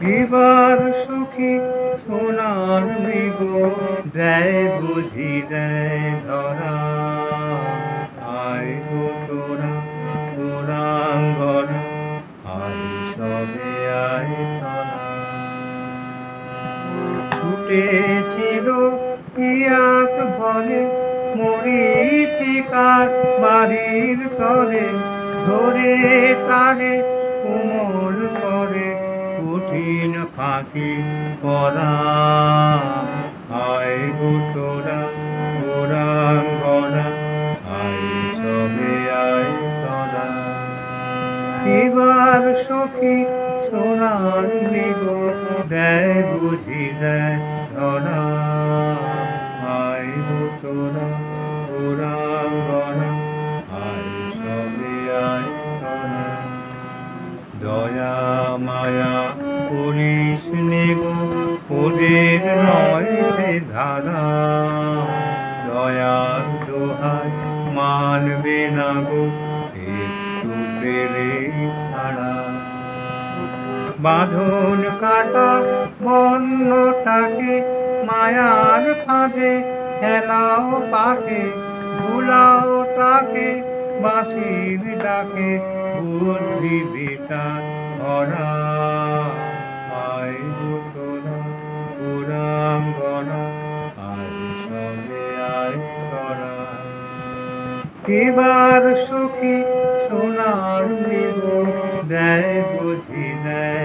এবার সখী সোনার মৃগ দেয় বুঝি দেয় ধরা। আয় গো তোরা তোরাঙ্গনা, আয় সবে আয় তোরা। ছুটেছিল পিয়াস ভরে মরীচিকার বাড়ির তলে, ধরে তারে কোমল করে কঠিন ফাঁসি করা। আয় গো তোরা তোরাঙ্গনা, আয় সবে আয় তোরা। এবার সখী সোনার মৃগ দেয় বুঝি দেয় ধরা। আয় গো তোরা তোরাঙ্গনা, আয় সবে আয় তোরা। দয়া মায়া করিস নে গো, ওদের নয় সে ধারা। দয়ার দোহাই মানবে না গো, একটু পেলে ছাড়া। বাঁধন কাটা বন্যটাকে মায়ার ফাঁদে হেলাও পাকে, ভুলাও তাকে বাঁশির ডাকে বুদ্ধি বিচার ভরা। আয় গো তোরা তোরাঙ্গনা, আয় সবে আয় তোরা। এবার সখী সোনার মৃগ দেয় বুঝি দেয়